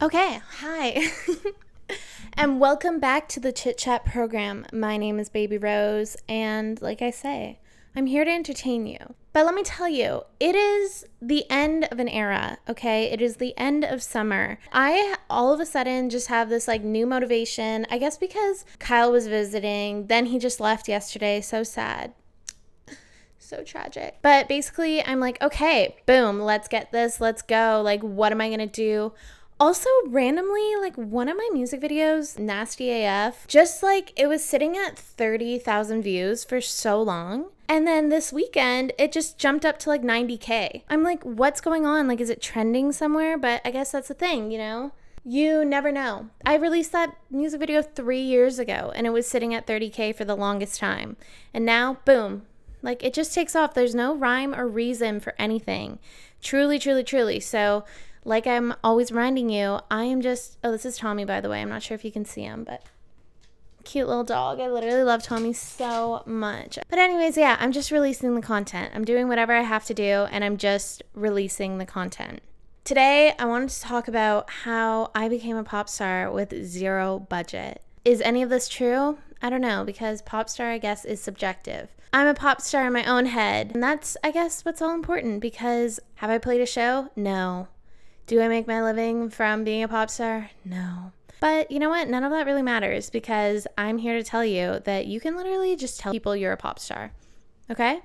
Okay, hi. And welcome back to the Chit Chat program. My name is Baby Rose, and like I say, I'm here to entertain you. But let me tell you, it is the end of an era, okay? It is the end of summer. I all of a sudden just have this new motivation, I guess because Kyle was visiting, then he just left yesterday, so sad. So tragic. But basically, I'm like, okay, boom, let's get this, let's go. What am I gonna do? Also, randomly, one of my music videos, Nasty AF, it was sitting at 30,000 views for so long. And then this weekend, it just jumped up to 90K. I'm like, what's going on? Is it trending somewhere? But I guess that's the thing, you know? You never know. I released that music video 3 years ago, and it was sitting at 30K for the longest time. And now, boom. It just takes off. There's no rhyme or reason for anything. Truly, truly, truly. So, I'm always reminding you, I am just... Oh, this is Tommy, by the way. I'm not sure if you can see him, but... Cute little dog. I literally love Tommy so much. But anyways, yeah, I'm just releasing the content. I'm doing whatever I have to do, and I'm just releasing the content. Today, I wanted to talk about how I became a pop star with zero budget. Is any of this true? I don't know, because pop star, I guess, is subjective. I'm a pop star in my own head, and that's, I guess, what's all important, because have I played a show? No. Do I make my living from being a pop star? No. But you know what? None of that really matters, because I'm here to tell you that you can literally just tell people you're a pop star. Okay?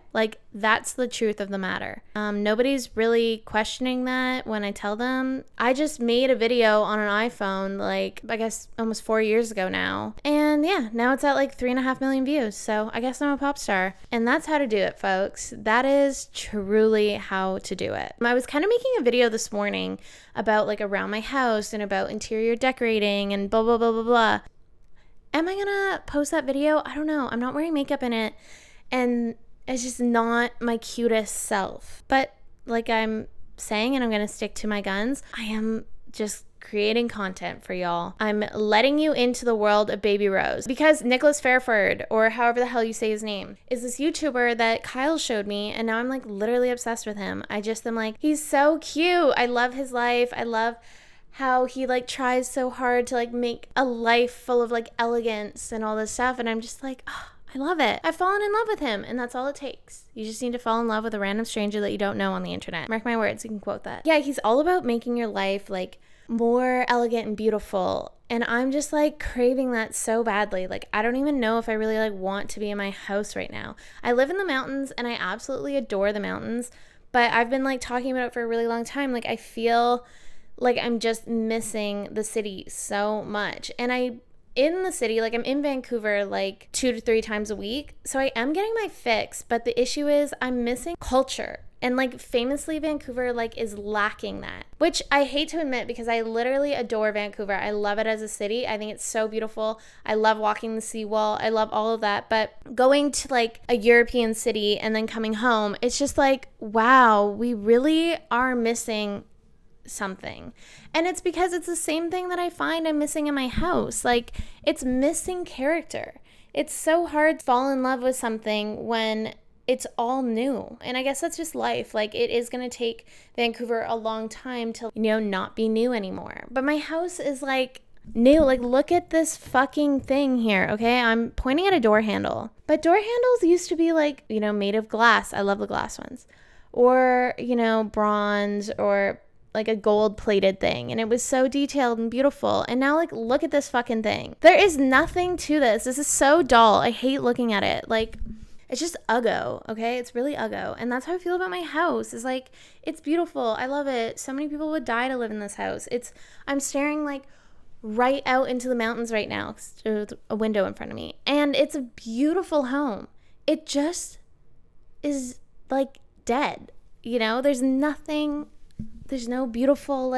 That's the truth of the matter. Nobody's really questioning that when I tell them. I just made a video on an iPhone, I guess almost 4 years ago now. And yeah, now it's at 3.5 million views. So I guess I'm a pop star. And that's how to do it, folks. That is truly how to do it. I was kind of making a video this morning about around my house and about interior decorating and blah, blah, blah, blah, blah. Am I gonna post that video? I don't know. I'm not wearing makeup in it. And it's just not my cutest self. But I'm saying, and I'm going to stick to my guns, I am just creating content for y'all. I'm letting you into the world of Baby Rose. Because Nicholas Fairford, or however the hell you say his name, is this YouTuber that Kyle showed me, and now I'm literally obsessed with him. I just am he's so cute. I love his life. I love how he tries so hard to make a life full of elegance and all this stuff. And I'm just oh, I love it. I've fallen in love with him, and that's all it takes. You just need to fall in love with a random stranger that you don't know on the internet. Mark my words, you can quote that. Yeah, he's all about making your life more elegant and beautiful. And I'm just craving that so badly. I don't even know if I really want to be in my house right now. I live in the mountains, and I absolutely adore the mountains, but I've been talking about it for a really long time. I feel I'm just missing the city so much. And in the city, I'm in Vancouver 2 to 3 times a week. So I am getting my fix, but the issue is I'm missing culture. And famously Vancouver is lacking that, which I hate to admit because I literally adore Vancouver. I love it as a city. I think it's so beautiful. I love walking the seawall. I love all of that. But going to a European city and then coming home, it's just wow, we really are missing something. And it's because it's the same thing that I find I'm missing in my house. It's missing character. It's so hard to fall in love with something when it's all new. And I guess that's just life. It is going to take Vancouver a long time to, not be new anymore. But my house is new. Look at this fucking thing here, okay? I'm pointing at a door handle. But door handles used to be made of glass. I love the glass ones. Or, bronze, or a gold plated thing, and it was so detailed and beautiful. And now look at this fucking thing. There is nothing to this. This is so dull. I hate looking at it. It's just uggo, okay? It's really uggo. And that's how I feel about my house. Is it's beautiful. I love it. So many people would die to live in this house. I'm staring right out into the mountains right now. There's a window in front of me, and it's a beautiful home. It just is dead. There's nothing. There's no beautiful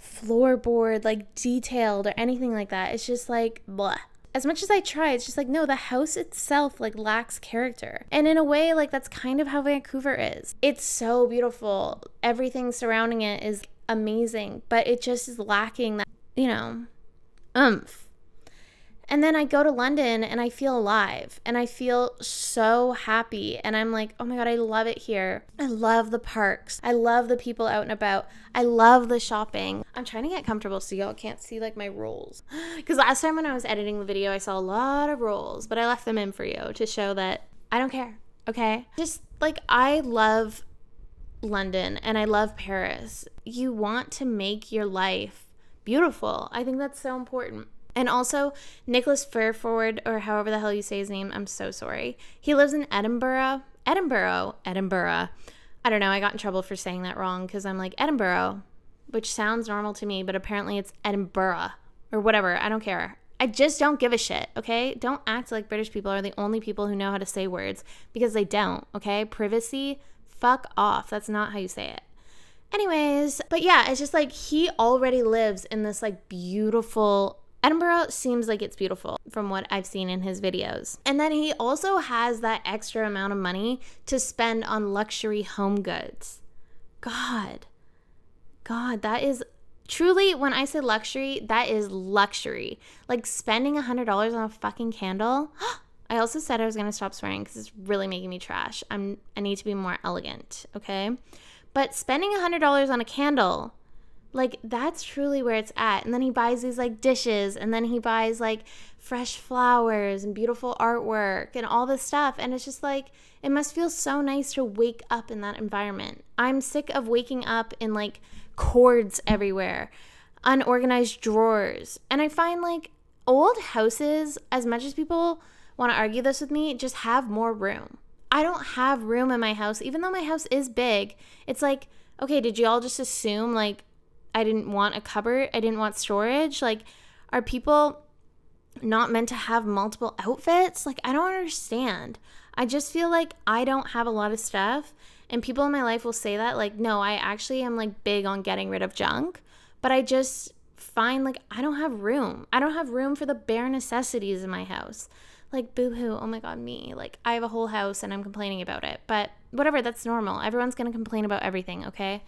floorboard detailed or anything like that. It's just blah. As much as I try, it's just no, the house itself lacks character. And in a way, that's kind of how Vancouver is. It's so beautiful. Everything surrounding it is amazing, but it just is lacking that, oomph. And then I go to London and I feel alive and I feel so happy. And I'm like, oh my God, I love it here. I love the parks. I love the people out and about. I love the shopping. I'm trying to get comfortable so y'all can't see like my rolls. Because last time when I was editing the video, I saw a lot of rolls, but I left them in for you to show that I don't care. Okay? Just like I love London and I love Paris. You want to make your life beautiful. I think that's so important. And also, Nicholas Fairford, or however the hell you say his name, I'm so sorry. He lives in Edinburgh. I don't know, I got in trouble for saying that wrong because I'm like, Edinburgh, which sounds normal to me, but apparently it's Edinburgh or whatever. I don't care. I just don't give a shit, okay? Don't act like British people are the only people who know how to say words because they don't, okay? Privacy, fuck off. That's not how you say it. Anyways, but yeah, it's just like he already lives in this like beautiful Edinburgh seems like it's beautiful from what I've seen in his videos. And then he also has that extra amount of money to spend on luxury home goods. God, that is truly, when I say luxury, that is luxury. Like spending $100 on a fucking candle. I also said I was going to stop swearing because it's really making me trash. I need to be more elegant, okay? But spending $100 on a candle, like, that's truly where it's at. And then he buys these, like, dishes. And then he buys, like, fresh flowers and beautiful artwork and all this stuff. And it's just, like, it must feel so nice to wake up in that environment. I'm sick of waking up in, like, cords everywhere, unorganized drawers. And I find, like, old houses, as much as people want to argue this with me, just have more room. I don't have room in my house. Even though my house is big, it's like, okay, did you all just assume, like, I didn't want a cupboard, I didn't want storage? Like, are people not meant to have multiple outfits? Like, I don't understand. I just feel like I don't have a lot of stuff, and people in my life will say that, like, no, I actually am, like, big on getting rid of junk, but I just find, like, I don't have room. I don't have room for the bare necessities in my house. Like, boo-hoo, oh my God, me. Like, I have a whole house, and I'm complaining about it, but whatever, that's normal. Everyone's gonna complain about everything, okay?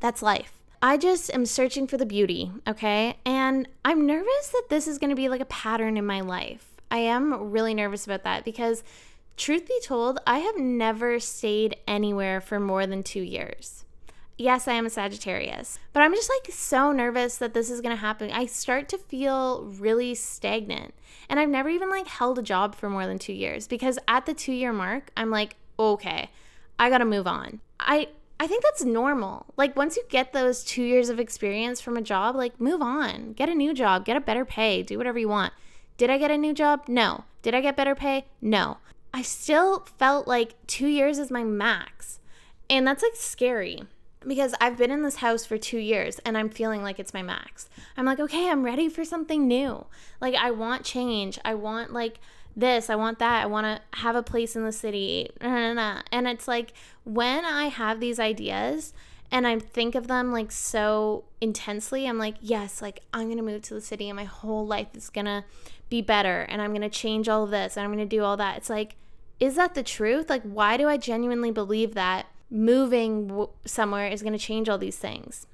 That's life. I just am searching for the beauty, okay? And I'm nervous that this is going to be like a pattern in my life. I am really nervous about that because, truth be told, I have never stayed anywhere for more than 2 years. Yes, I am a Sagittarius, but I'm just like so nervous that this is going to happen. I start to feel really stagnant, and I've never even like held a job for more than 2 years because at the 2-year mark, I'm like, okay, I got to move on. I think that's normal. Like, once you get those 2 years of experience from a job, like, move on. Get a new job. Get a better pay. Do whatever you want. Did I get a new job? No. Did I get better pay? No. I still felt like 2 years is my max. And that's, like, scary because I've been in this house for 2 years and I'm feeling like it's my max. I'm like, okay, I'm ready for something new. Like, I want change. I want, like, this, I want that, I want to have a place in the city, and it's like when I have these ideas and I think of them like so intensely, I'm like, yes, like I'm gonna move to the city and my whole life is gonna be better and I'm gonna change all of this and I'm gonna do all that. It's like, is that the truth? Like, why do I genuinely believe that moving somewhere is gonna change all these things?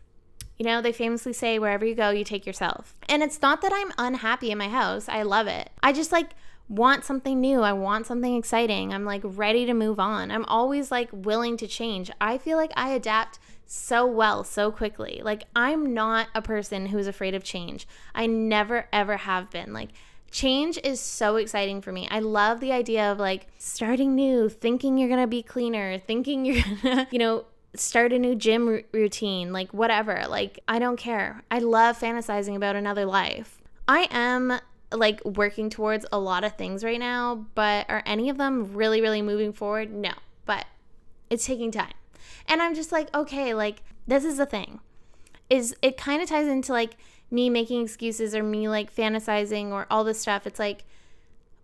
You know, they famously say wherever you go, you take yourself. And it's not that I'm unhappy in my house. I love it. I just like want something new. I want something exciting. I'm like ready to move on. I'm always like willing to change. I feel like I adapt so well, so quickly. Like, I'm not a person who's afraid of change. I never ever have been. Like, change is so exciting for me. I love the idea of like starting new, thinking you're gonna be cleaner, thinking you're gonna, you know, start a new gym routine, like whatever. Like, I don't care. I love fantasizing about another life. I am like working towards a lot of things right now, but are any of them really, really moving forward? No, but it's taking time. And I'm just like, okay, like this is the thing, is it kind of ties into like me making excuses or me like fantasizing or all this stuff. It's like,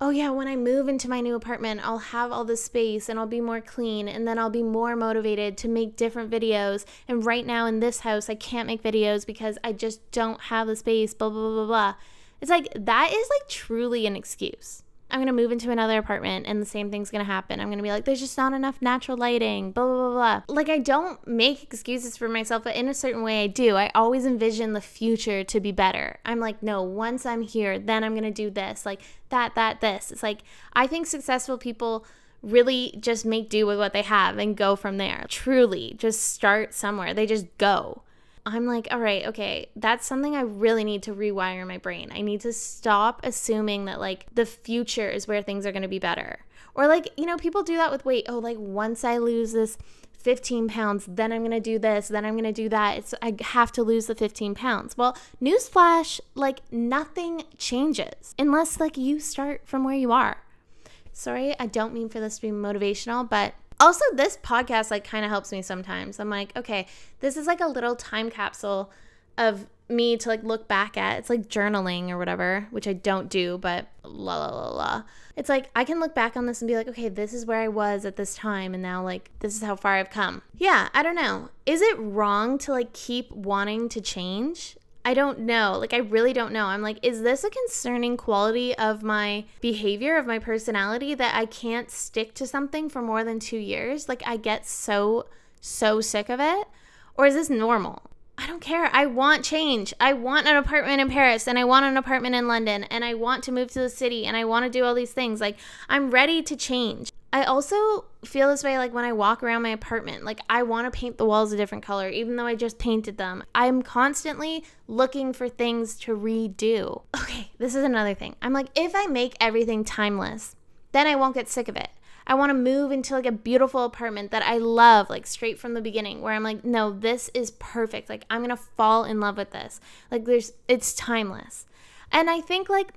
oh yeah, when I move into my new apartment, I'll have all this space and I'll be more clean and then I'll be more motivated to make different videos. And right now in this house, I can't make videos because I just don't have the space, blah, blah, blah, blah, blah. It's like, that is like truly an excuse. I'm going to move into another apartment and the same thing's going to happen. I'm going to be like, there's just not enough natural lighting, blah, blah, blah, blah. Like, I don't make excuses for myself, but in a certain way I do. I always envision the future to be better. I'm like, no, once I'm here, then I'm going to do this, like this. It's like, I think successful people really just make do with what they have and go from there. Truly, just start somewhere. They just go. I'm like, all right, okay, that's something I really need to rewire my brain. I need to stop assuming that like the future is where things are going to be better. Or like, you know, people do that with weight. Oh, like once I lose this 15 pounds, then I'm going to do this, then I'm going to do that. I have to lose the 15 pounds. Well, newsflash, like nothing changes unless like you start from where you are. Sorry, I don't mean for this to be motivational, but also this podcast like kind of helps me sometimes. I'm like, okay, this is like a little time capsule of me to like look back at. It's like journaling or whatever, which I don't do, but it's like I can look back on this and be like, okay, this is where I was at this time, and now like this is how far I've come. Yeah, I don't know. Is it wrong to like keep wanting to change? I don't know. Like, I really don't know. I'm like, is this a concerning quality of my behavior, of my personality, that I can't stick to something for more than 2 years? Like, I get so sick of it. Or is this normal? I don't care. I want change. I want an apartment in Paris, and I want an apartment in London, and I want to move to the city, and I want to do all these things. Like, I'm ready to change. I also feel this way like when I walk around my apartment. Like, I want to paint the walls a different color, even though I just painted them. I'm constantly looking for things to redo. Okay, this is another thing. I'm like, if I make everything timeless, then I won't get sick of it. I want to move into like a beautiful apartment that I love, like straight from the beginning, where I'm like, no, this is perfect. Like, I'm going to fall in love with this. Like, it's timeless. And I think like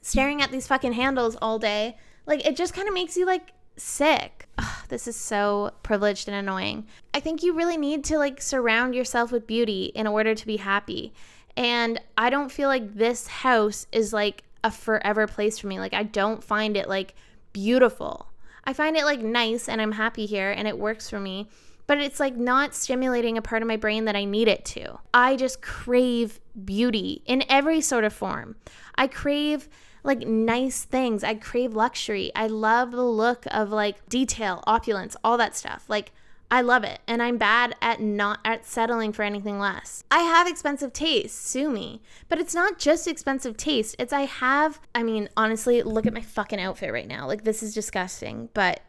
staring at these fucking handles all day, like, it just kind of makes you, like, sick. Ugh, this is so privileged and annoying. I think you really need to, like, surround yourself with beauty in order to be happy. And I don't feel like this house is, like, a forever place for me. Like, I don't find it, like, beautiful. I find it, like, nice, and I'm happy here, and it works for me. But it's, like, not stimulating a part of my brain that I need it to. I just crave beauty in every sort of form. I crave like nice things. I crave luxury. I love the look of like detail, opulence, all that stuff. Like, I love it. And I'm bad at not at settling for anything less. I have expensive taste, sue me. But it's not just expensive taste. It's I mean, honestly, look at my fucking outfit right now. Like, this is disgusting, but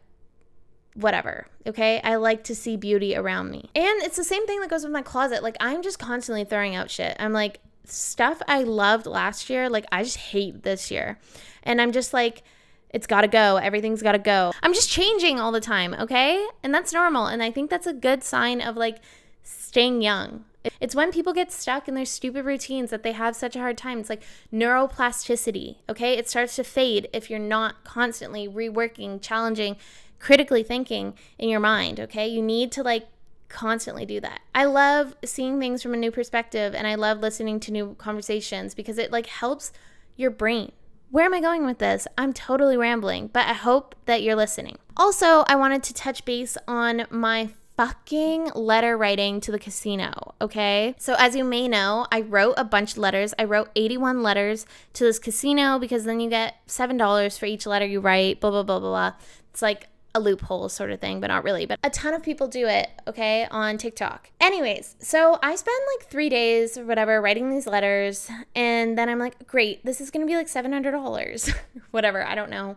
whatever, okay? I like to see beauty around me. And it's the same thing that goes with my closet. Like, I'm just constantly throwing out shit. I'm like, stuff I loved last year, like, I just hate this year. And I'm just like, it's gotta go. Everything's gotta go. I'm just changing all the time, okay? And that's normal. And I think that's a good sign of like staying young. It's when people get stuck in their stupid routines that they have such a hard time. It's like neuroplasticity, okay? It starts to fade if you're not constantly reworking, challenging, critically thinking in your mind, okay? You need to like constantly do that. I love seeing things from a new perspective, and I love listening to new conversations because it like helps your brain. Where am I going with this? I'm totally rambling, but I hope that you're listening. Also, I wanted to touch base on my fucking letter writing to the casino, okay? So as you may know, I wrote a bunch of letters. I wrote 81 letters to this casino because then you get $7 for each letter you write, blah, blah, blah, blah, blah. It's like a loophole sort of thing, but not really. But a ton of people do it, okay, on TikTok. Anyways, so I spend like 3 days or whatever writing these letters, and then I'm like, great, this is gonna be like $700. Whatever, I don't know.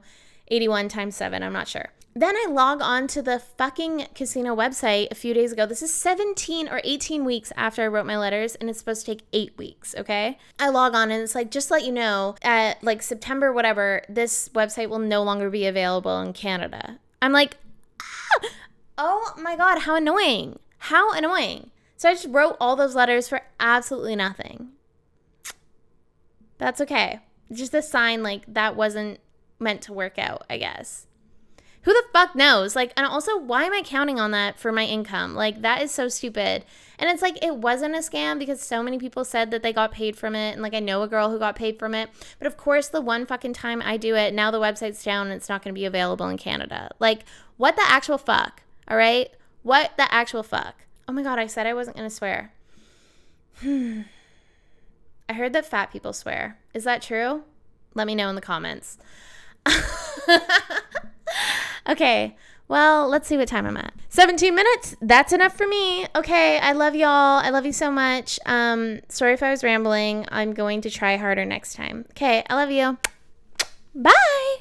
81 times 7, I'm not sure. Then I log on to the fucking casino website a few days ago. This is 17 or 18 weeks after I wrote my letters, and it's supposed to take 8 weeks, okay? I log on, and it's like, just to let you know, at like September whatever, this website will no longer be available in Canada. I'm like, oh my God, how annoying. How annoying. So I just wrote all those letters for absolutely nothing. That's okay. Just a sign like that wasn't meant to work out, I guess. Who the fuck knows? Like, and also, why am I counting on that for my income? Like, that is so stupid. And it's like, it wasn't a scam because so many people said that they got paid from it. And like, I know a girl who got paid from it. But of course, the one fucking time I do it, now the website's down and it's not going to be available in Canada. Like, what the actual fuck? All right? What the actual fuck? Oh my God, I said I wasn't going to swear. I heard that fat people swear. Is that true? Let me know in the comments. Okay, well, let's see what time I'm at. 17 minutes. That's enough for me. Okay, I love y'all. I love you so much. Sorry if I was rambling. I'm going to try harder next time. Okay, I love you. Bye.